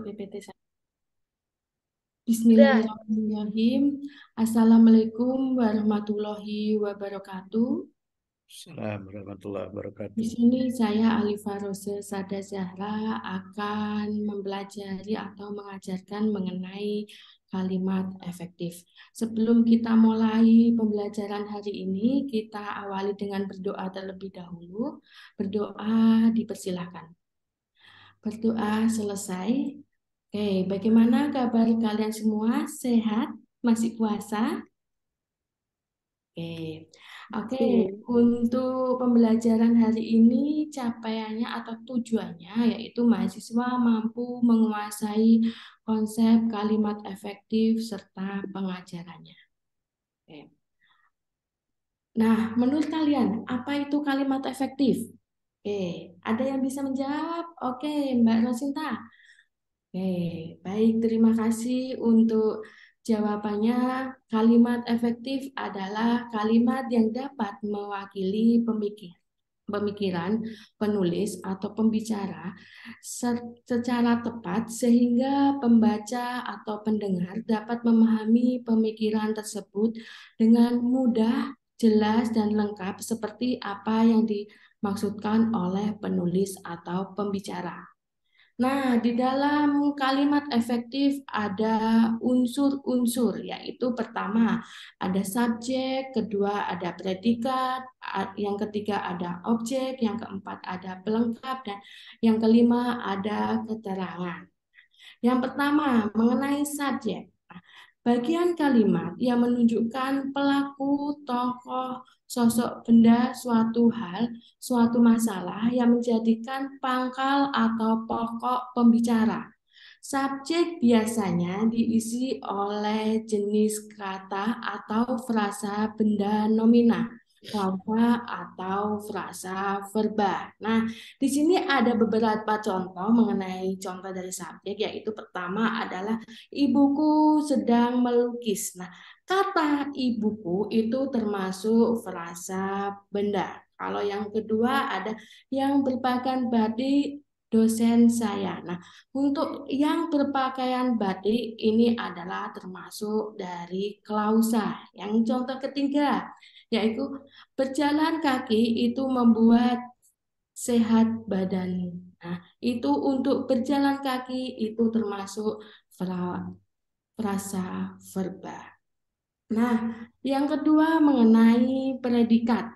PPT saya. Udah, Bismillahirrahmanirrahim. Assalamualaikum warahmatullahi wabarakatuh. Assalamualaikum warahmatullahi Di wabarakatuh. sini saya Alifa Rose Sada Zahra akan mempelajari atau mengajarkan mengenai kalimat efektif. Sebelum kita mulai pembelajaran hari ini, kita awali dengan berdoa terlebih dahulu. Berdoa dipersilahkan. Berdoa selesai. Oke, bagaimana kabar kalian semua? Sehat? Masih puasa? Oke. Oke, sih. untuk pembelajaran hari ini capaiannya atau tujuannya yaitu mahasiswa mampu menguasai konsep kalimat efektif serta pengajarannya. Oke. Nah, menurut kalian apa itu kalimat efektif? Oke, ada yang bisa menjawab? Oke, Mbak Rosinta. Oke, baik. Terima kasih untuk jawabannya. Kalimat efektif adalah kalimat yang dapat mewakili pemikiran penulis atau pembicara secara tepat sehingga pembaca atau pendengar dapat memahami pemikiran tersebut dengan mudah, jelas, dan lengkap seperti apa yang dimaksudkan oleh penulis atau pembicara. Nah, di dalam kalimat efektif ada unsur-unsur, yaitu pertama ada subjek, kedua ada predikat, yang ketiga ada objek, yang keempat ada pelengkap, dan yang kelima ada keterangan. Yang pertama mengenai subjek. Bagian kalimat yang menunjukkan pelaku, tokoh, sosok benda, suatu hal, suatu masalah yang menjadikan pangkal atau pokok pembicara. Subjek biasanya diisi oleh jenis kata atau frasa benda nomina, klausa atau frasa verba. Nah, di sini ada beberapa contoh mengenai contoh dari subjek, yaitu pertama adalah ibuku sedang melukis. Nah, kata ibuku itu termasuk frasa benda. Kalau yang kedua ada yang berpakaian batik dosen saya. Nah, untuk yang berpakaian batik ini adalah termasuk dari klausa. Yang contoh ketiga yaitu berjalan kaki itu membuat sehat badan. Nah, itu untuk berjalan kaki itu termasuk frasa verba. Nah, yang kedua mengenai predikat.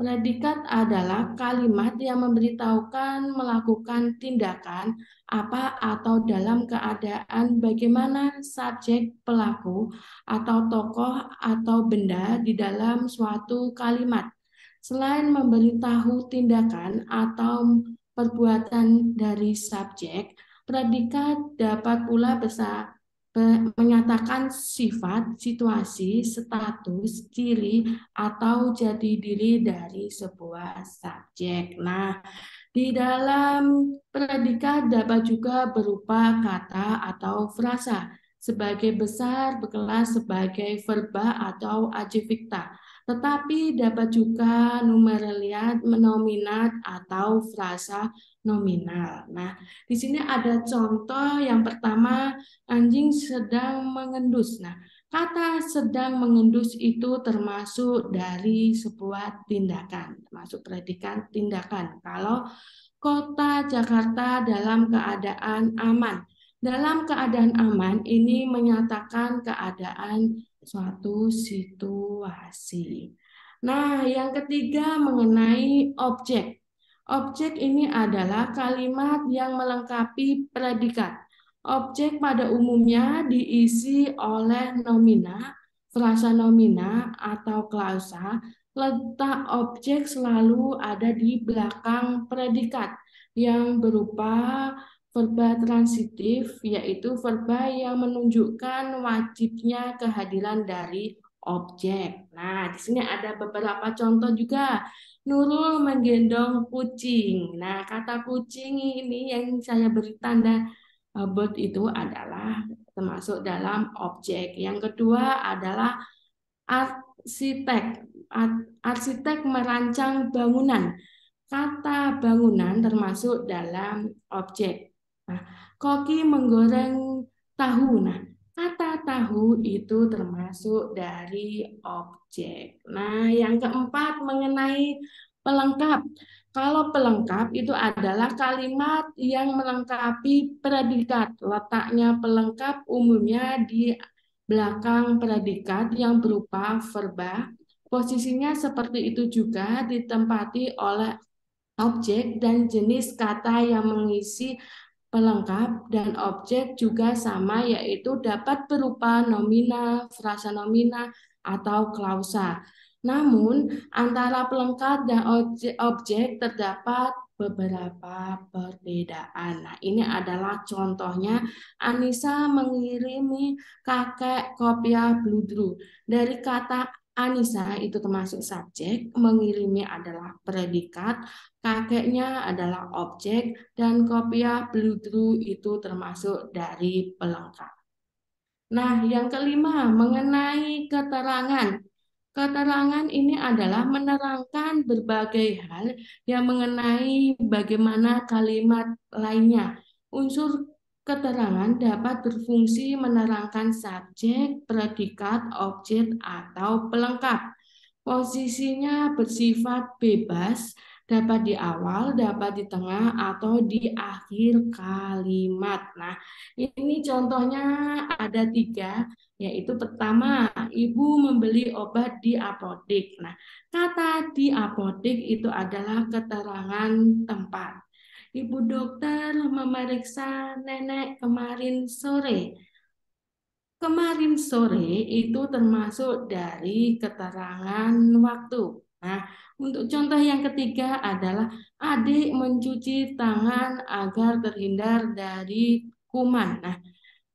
Predikat adalah kalimat yang memberitahukan melakukan tindakan apa atau dalam keadaan bagaimana subjek, pelaku, atau tokoh atau benda di dalam suatu kalimat. Selain memberitahu tindakan atau perbuatan dari subjek, predikat dapat pula menyatakan sifat, situasi, status, ciri, atau jati diri dari sebuah subjek. Nah, di dalam predikat dapat juga berupa kata atau frasa, sebagai besar berkelas sebagai verba atau adjektiva, tetapi dapat juga numeraliat, nominat, atau frasa nominal. Nah, di sini ada contoh yang pertama, anjing sedang mengendus. Nah, kata sedang mengendus itu termasuk dari sebuah tindakan, termasuk predikat tindakan. Kalau kota Jakarta dalam keadaan aman. Dalam keadaan aman ini menyatakan keadaan suatu situasi. Nah, yang ketiga mengenai objek. Objek ini adalah kalimat yang melengkapi predikat. Objek pada umumnya diisi oleh nomina, frasa nomina, atau klausa. Letak objek selalu ada di belakang predikat yang berupa verba transitif, yaitu verba yang menunjukkan wajibnya kehadiran dari objek. Nah, di sini ada beberapa contoh juga. Nurul menggendong kucing. Nah, kata kucing ini yang saya beri tanda bird itu adalah termasuk dalam objek. Yang kedua adalah arsitek. Arsitek merancang bangunan. Kata bangunan termasuk dalam objek. Nah, Koki menggoreng tahu. Nah, kata tahu itu termasuk dari objek. Nah, yang keempat mengenai pelengkap. Kalau pelengkap itu adalah kalimat yang melengkapi predikat. Letaknya pelengkap umumnya di belakang predikat yang berupa verba. Posisinya seperti itu juga ditempati oleh objek dan jenis kata yang mengisi pelengkap, dan objek juga sama, yaitu dapat berupa nomina, frasa nomina, atau klausa. Namun, antara pelengkap dan objek terdapat beberapa perbedaan. Nah, ini adalah contohnya. Anissa mengirimi kakek kopiah bludru. Dari kata Anissa itu termasuk subjek, mengirimi adalah predikat, kakeknya adalah objek, dan kopiah bludru itu termasuk dari pelengkap. Nah, yang kelima mengenai keterangan. Keterangan ini adalah menerangkan berbagai hal yang mengenai bagaimana kalimat lainnya. Unsur keterangan dapat berfungsi menerangkan subjek, predikat, objek, atau pelengkap. Posisinya bersifat bebas, dapat di awal, dapat di tengah, atau di akhir kalimat. Nah, ini contohnya ada tiga, yaitu pertama, ibu membeli obat di apotek. Nah, kata di apotek itu adalah keterangan tempat. Ibu dokter memeriksa nenek kemarin sore. Kemarin sore itu termasuk dari keterangan waktu. Nah, untuk contoh yang ketiga adalah adik mencuci tangan agar terhindar dari kuman. Nah,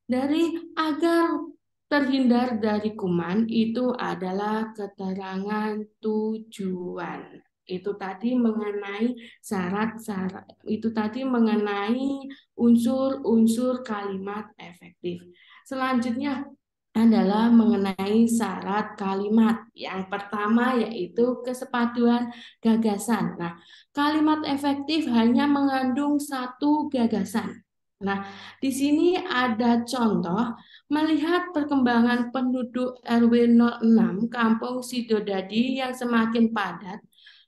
dari agar terhindar dari kuman itu adalah keterangan tujuan. Itu tadi mengenai syarat-syarat, itu tadi mengenai unsur-unsur kalimat efektif. Selanjutnya adalah mengenai syarat kalimat. Yang pertama yaitu kesepaduan gagasan. Nah, kalimat efektif hanya mengandung satu gagasan. Nah, di sini ada contoh melihat perkembangan penduduk RW 06 Kampung Sidodadi yang semakin padat,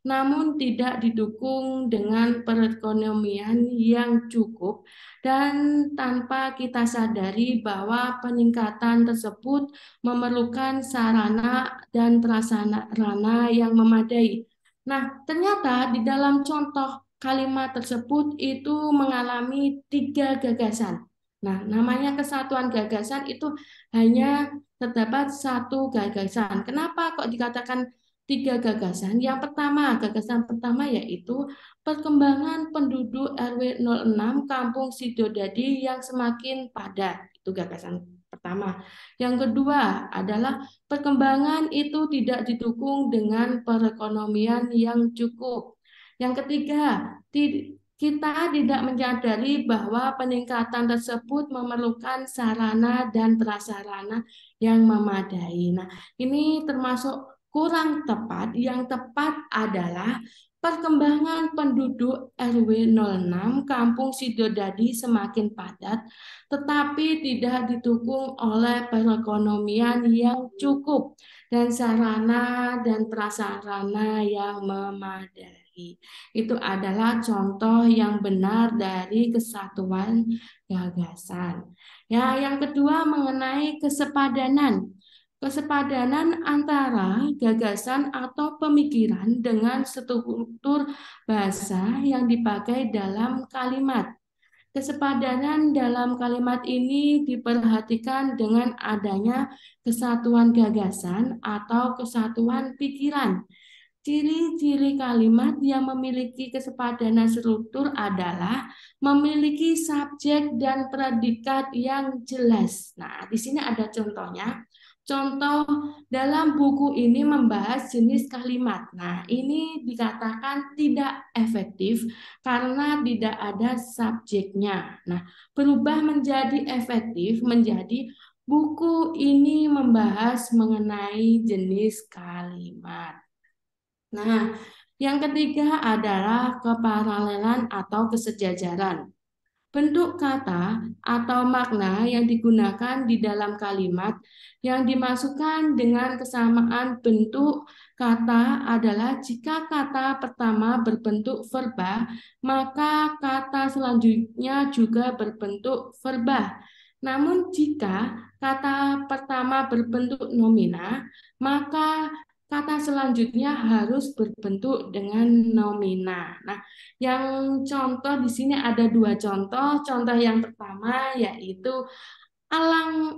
namun tidak didukung dengan perekonomian yang cukup, dan tanpa kita sadari bahwa peningkatan tersebut memerlukan sarana dan prasarana yang memadai. Nah, ternyata di dalam contoh kalimat tersebut itu mengalami tiga gagasan. Nah, namanya kesatuan gagasan itu hanya terdapat satu gagasan. Kenapa kok dikatakan tiga gagasan? Yang pertama, gagasan pertama yaitu perkembangan penduduk RW 06 Kampung Sidodadi yang semakin padat. Itu gagasan pertama. Yang kedua adalah perkembangan itu tidak didukung dengan perekonomian yang cukup. Yang ketiga, kita tidak menyadari bahwa peningkatan tersebut memerlukan sarana dan prasarana yang memadai. Nah, ini termasuk kurang tepat. Yang tepat adalah perkembangan penduduk RW 06 Kampung Sidodadi semakin padat, tetapi tidak didukung oleh perekonomian yang cukup dan sarana dan prasarana yang memadai. Itu adalah contoh yang benar dari kesatuan gagasan. Ya, yang kedua mengenai kesepadanan. Kesepadanan antara gagasan atau pemikiran dengan struktur bahasa yang dipakai dalam kalimat. Kesepadanan dalam kalimat ini diperhatikan dengan adanya kesatuan gagasan atau kesatuan pikiran. Ciri-ciri kalimat yang memiliki kesepadanan struktur adalah memiliki subjek dan predikat yang jelas. Nah, di sini ada contohnya. Contoh dalam buku ini membahas jenis kalimat. Nah, ini dikatakan tidak efektif karena tidak ada subjeknya. Nah, berubah menjadi efektif menjadi buku ini membahas mengenai jenis kalimat. Nah, yang ketiga adalah keparalelan atau kesejajaran. Bentuk kata atau makna yang digunakan di dalam kalimat yang dimasukkan dengan kesamaan bentuk kata adalah jika kata pertama berbentuk verba, maka kata selanjutnya juga berbentuk verba. Namun jika kata pertama berbentuk nomina, maka kata selanjutnya harus berbentuk dengan nomina. Nah, yang contoh di sini ada dua contoh. Contoh yang pertama yaitu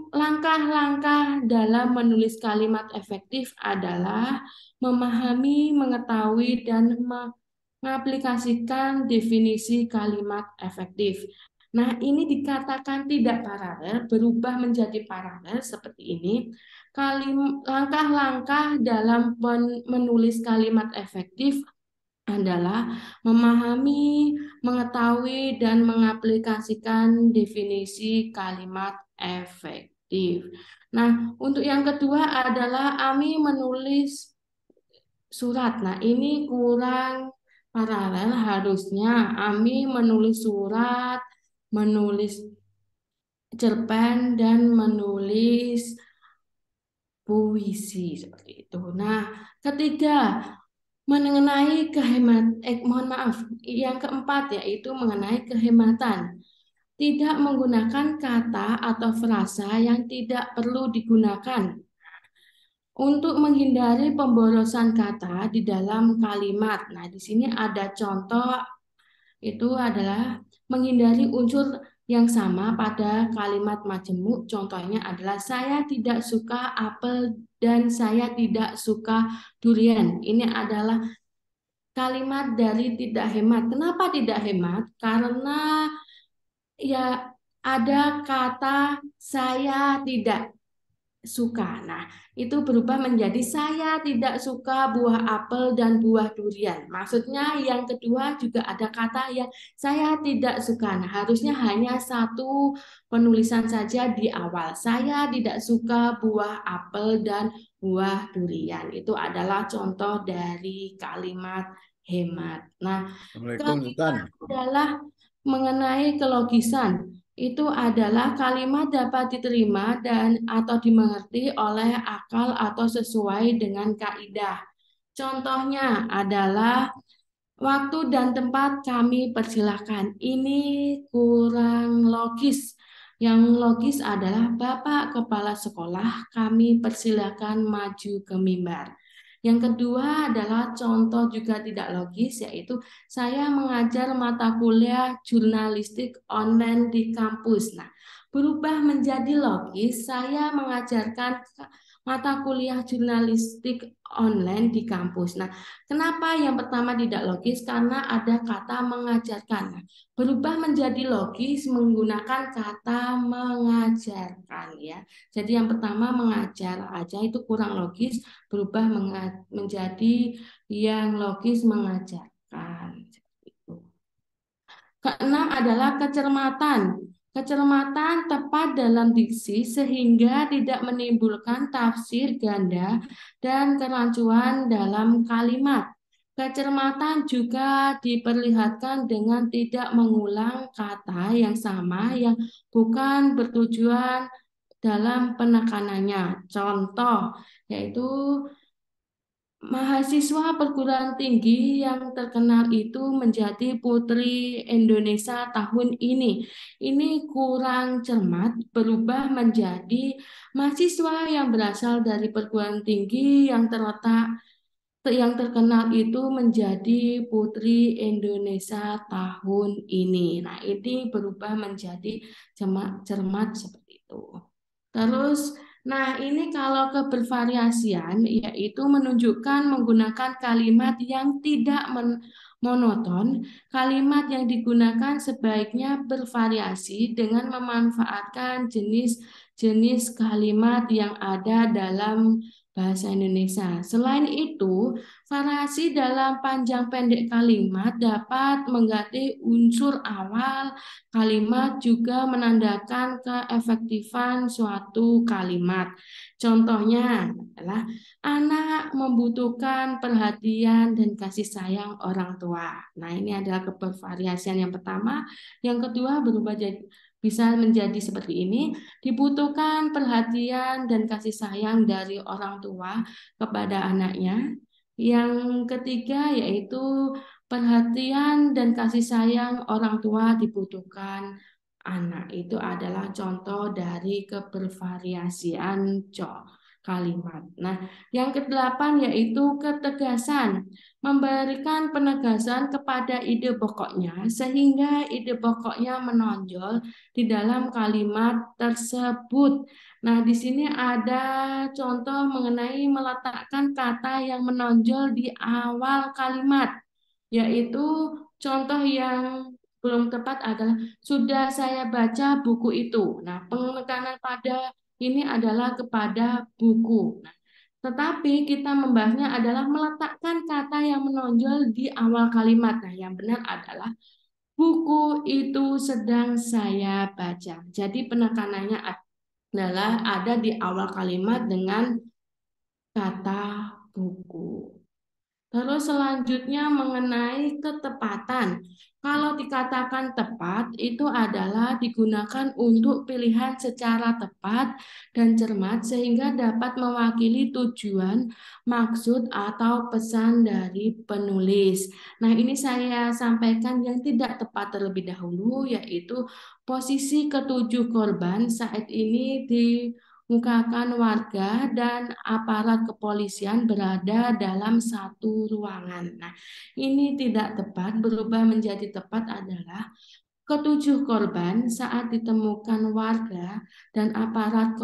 langkah-langkah dalam menulis kalimat efektif adalah memahami, mengetahui, dan mengaplikasikan definisi kalimat efektif. Nah, ini dikatakan tidak paralel, berubah menjadi paralel seperti ini. Langkah-langkah dalam menulis kalimat efektif adalah memahami, mengetahui, dan mengaplikasikan definisi kalimat efektif. Nah, untuk yang kedua adalah Ami menulis surat. Nah, ini kurang paralel, harusnya Ami menulis surat, menulis cerpen, dan menulis puisi seperti itu. Nah, ketiga, mengenai mohon maaf, yang keempat yaitu mengenai kehematan. Tidak menggunakan kata atau frasa yang tidak perlu digunakan untuk menghindari pemborosan kata di dalam kalimat. Nah, di sini ada contoh itu adalah menghindari unsur yang sama pada kalimat majemuk. Contohnya adalah saya tidak suka apel dan saya tidak suka durian. Ini adalah kalimat dari tidak hemat. Kenapa tidak hemat? Karena ya ada kata saya tidak suka. Nah, itu berubah menjadi saya tidak suka buah apel dan buah durian. Maksudnya yang kedua juga ada kata yang saya tidak suka. Nah, harusnya hanya satu penulisan saja di awal. Saya tidak suka buah apel dan buah durian. Itu adalah contoh dari kalimat hemat. Nah, Assalamualaikum, kelima Sultan. adalah mengenai kelogisan. Itu adalah kalimat dapat diterima dan atau dimengerti oleh akal atau sesuai dengan kaidah. Contohnya adalah waktu dan tempat kami persilahkan. Ini kurang logis. Yang logis adalah Bapak Kepala Sekolah kami persilahkan maju ke mimbar. Yang kedua adalah contoh juga tidak logis, yaitu saya mengajar mata kuliah jurnalistik online di kampus. Nah, berubah menjadi logis, saya mengajarkan mata kuliah jurnalistik online di kampus. Nah, kenapa yang pertama tidak logis? Karena ada kata mengajarkan. Nah, berubah menjadi logis menggunakan kata mengajarkan ya. Jadi yang pertama mengajar aja itu kurang logis, berubah menjadi yang logis mengajarkan. Keenam adalah kecermatan. Kecermatan tepat dalam diksi sehingga tidak menimbulkan tafsir ganda dan kerancuan dalam kalimat. Kecermatan juga diperlihatkan dengan tidak mengulang kata yang sama yang bukan bertujuan dalam penekanannya. Contoh yaitu mahasiswa perguruan tinggi yang terkenal itu menjadi Putri Indonesia tahun ini. Ini kurang cermat, berubah menjadi mahasiswa yang berasal dari perguruan tinggi yang terkenal itu menjadi Putri Indonesia tahun ini. Nah, ini berubah menjadi cermat seperti itu. Terus, nah ini kalau kebervariasian, yaitu menunjukkan menggunakan kalimat yang tidak monoton, kalimat yang digunakan sebaiknya bervariasi dengan memanfaatkan jenis-jenis kalimat yang ada dalam bahasa Indonesia. Selain itu, variasi dalam panjang pendek kalimat dapat mengganti unsur awal kalimat juga menandakan keefektifan suatu kalimat. Contohnya adalah anak membutuhkan perhatian dan kasih sayang orang tua. Nah, ini adalah kebervariasian yang pertama. Yang kedua berubah jadi bisa menjadi seperti ini, dibutuhkan perhatian dan kasih sayang dari orang tua kepada anaknya. Yang ketiga yaitu perhatian dan kasih sayang orang tua dibutuhkan anak. Itu adalah contoh dari kebervariasian kalimat. Nah, yang kedelapan yaitu ketegasan, memberikan penegasan kepada ide pokoknya sehingga ide pokoknya menonjol di dalam kalimat tersebut. Nah, di sini ada contoh mengenai meletakkan kata yang menonjol di awal kalimat, yaitu contoh yang belum tepat adalah sudah saya baca buku itu. Nah, penekanan pada ini adalah kepada buku. Nah, tetapi kita membahasnya adalah meletakkan kata yang menonjol di awal kalimat. Nah, yang benar adalah buku itu sedang saya baca. Jadi penekanannya adalah ada di awal kalimat dengan kata buku. Terus selanjutnya mengenai ketepatan. Kalau dikatakan tepat, itu adalah digunakan untuk pilihan secara tepat dan cermat sehingga dapat mewakili tujuan, maksud, atau pesan dari penulis. Nah, ini saya sampaikan yang tidak tepat terlebih dahulu, yaitu posisi ketujuh korban saat ini dimukakan warga dan aparat kepolisian berada dalam satu ruangan. Nah, ini tidak tepat, berubah menjadi tepat adalah ketujuh korban saat ditemukan warga dan aparat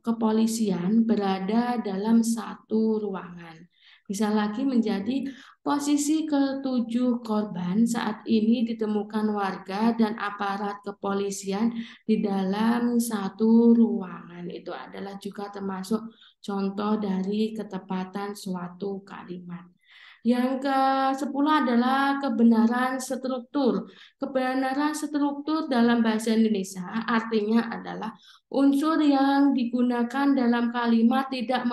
kepolisian berada dalam satu ruangan. Bisa lagi menjadi posisi ketujuh korban saat ini ditemukan warga dan aparat kepolisian di dalam satu ruangan. Itu adalah juga termasuk contoh dari ketepatan suatu kalimat. Yang ke-10 adalah kebenaran struktur. Kebenaran struktur dalam bahasa Indonesia artinya adalah unsur yang digunakan dalam kalimat tidak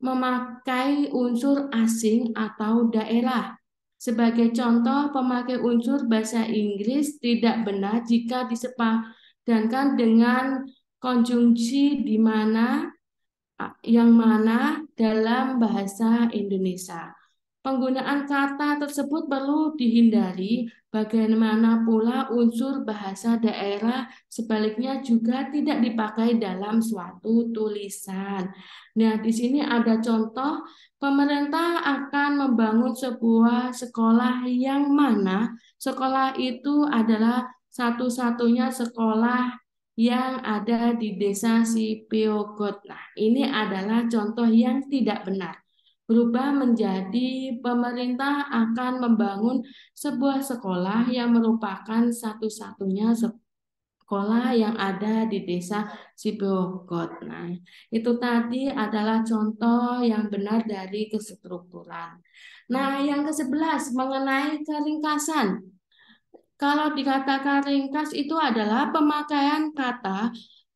memakai unsur asing atau daerah. Sebagai contoh, pemakai unsur bahasa Inggris tidak benar jika disepadankan dengan konjungsi di mana yang mana dalam bahasa Indonesia. Penggunaan kata tersebut perlu dihindari, bagaimana pula unsur bahasa daerah sebaliknya juga tidak dipakai dalam suatu tulisan. Nah, di sini ada contoh, pemerintah akan membangun sebuah sekolah yang mana sekolah itu adalah satu-satunya sekolah yang ada di desa Sipiogot. Nah, ini adalah contoh yang tidak benar. Berubah menjadi pemerintah akan membangun sebuah sekolah yang merupakan satu-satunya sekolah yang ada di desa Sipiogot. Nah, itu tadi adalah contoh yang benar dari kestrukturan. Nah, yang ke-11 mengenai keringkasan. Kalau dikatakan ringkas itu adalah pemakaian kata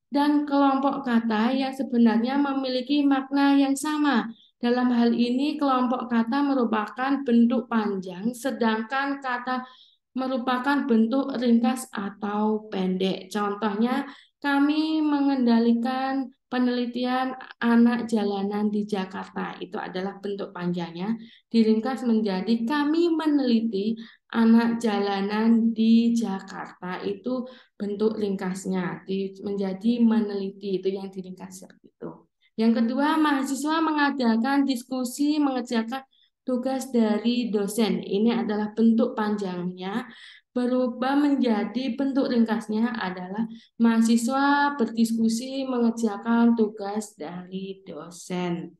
dan kelompok kata yang sebenarnya memiliki makna yang sama. Dalam hal ini, kelompok kata merupakan bentuk panjang, sedangkan kata merupakan bentuk ringkas atau pendek. Contohnya, kami mengendalikan penelitian anak jalanan di Jakarta. Itu adalah bentuk panjangnya. Diringkas menjadi kami meneliti anak jalanan di Jakarta. Itu bentuk ringkasnya. Menjadi meneliti, itu yang diringkas seperti itu. Yang kedua, mahasiswa mengadakan diskusi, mengerjakan tugas dari dosen. Ini adalah bentuk panjangnya. Berubah menjadi bentuk ringkasnya adalah mahasiswa berdiskusi mengerjakan tugas dari dosen.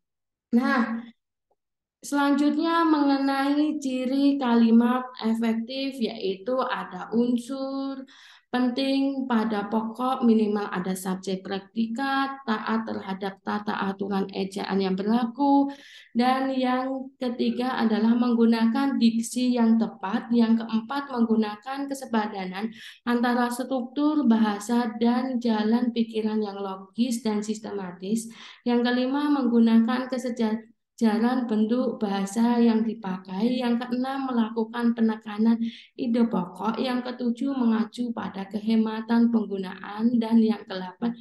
Nah, Selanjutnya mengenai ciri kalimat efektif yaitu ada unsur penting pada pokok minimal ada subjek predikat, taat terhadap tata aturan ejaan yang berlaku, dan yang ketiga adalah menggunakan diksi yang tepat, yang keempat menggunakan kesepadanan antara struktur bahasa dan jalan pikiran yang logis dan sistematis, yang kelima menggunakan jalan bentuk bahasa yang dipakai. Yang keenam, melakukan penekanan ide pokok. Yang ketujuh, mengacu pada kehematan penggunaan. Dan yang kedelapan,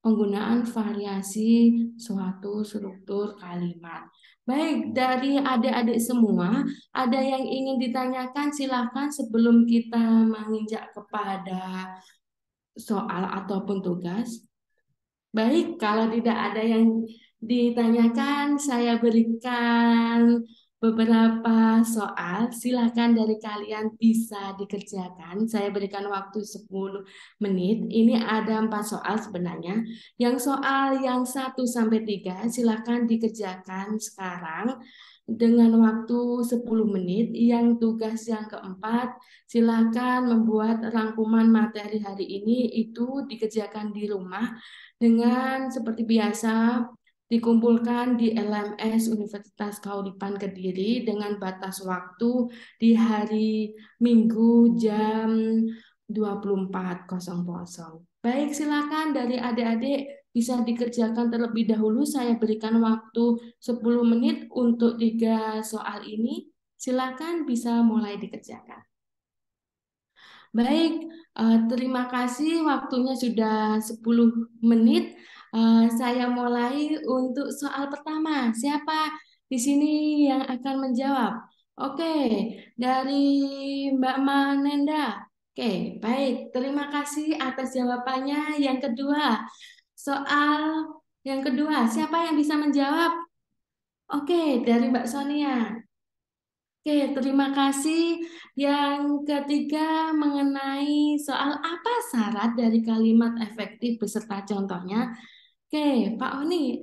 penggunaan variasi suatu struktur kalimat. Baik, dari adik-adik semua, ada yang ingin ditanyakan? Silahkan sebelum kita menginjak kepada soal ataupun tugas. Baik, kalau tidak ada yang ditanyakan, saya berikan beberapa soal. Silakan dari kalian bisa dikerjakan. Saya berikan waktu 10 menit. Ini ada 4 soal sebenarnya. Yang soal yang 1 sampai 3 silakan dikerjakan sekarang dengan waktu 10 menit. Yang tugas yang keempat, silakan membuat rangkuman materi hari ini itu dikerjakan di rumah dengan seperti biasa dikumpulkan di LMS Universitas Kauripan Kediri dengan batas waktu di hari Minggu jam 24.00. Baik, silakan dari adik-adik bisa dikerjakan terlebih dahulu. Saya berikan waktu 10 menit untuk 3 soal ini. Silakan bisa mulai dikerjakan. Baik, terima kasih waktunya sudah 10 menit. Saya mulai untuk soal pertama. Siapa di sini yang akan menjawab? Oke, dari Mbak Manenda. Oke, baik. Terima kasih atas jawabannya. Yang kedua, soal yang kedua, siapa yang bisa menjawab? Oke, dari Mbak Sonia. Oke, terima kasih. Yang ketiga mengenai soal apa syarat dari kalimat efektif beserta contohnya. Oke, Pak Oni,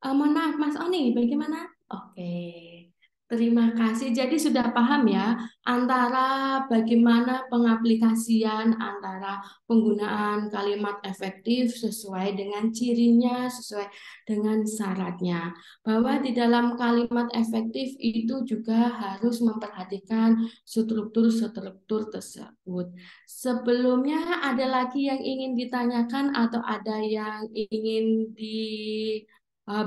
mohon maaf, Mas Oni, bagaimana? Oke, terima kasih. Jadi sudah paham ya antara bagaimana pengaplikasian antara penggunaan kalimat efektif sesuai dengan cirinya, sesuai dengan syaratnya. Bahwa di dalam kalimat efektif itu juga harus memperhatikan struktur-struktur tersebut. Sebelumnya ada lagi yang ingin ditanyakan atau ada yang ingin dibahas?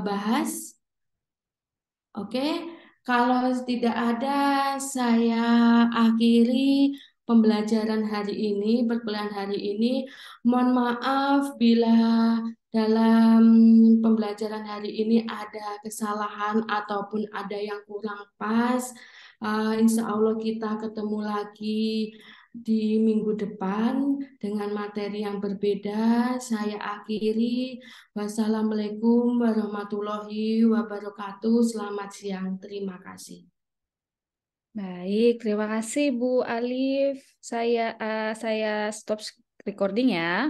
Oke, kalau tidak ada, saya akhiri pembelajaran hari ini, perkuliahan hari ini. Mohon maaf bila dalam pembelajaran hari ini ada kesalahan ataupun ada yang kurang pas. Insya Allah kita ketemu lagi di minggu depan dengan materi yang berbeda. Saya akhiri. Wassalamualaikum warahmatullahi wabarakatuh. Selamat siang. Terima kasih. Baik, terima kasih Bu Alif. Saya stop recording ya.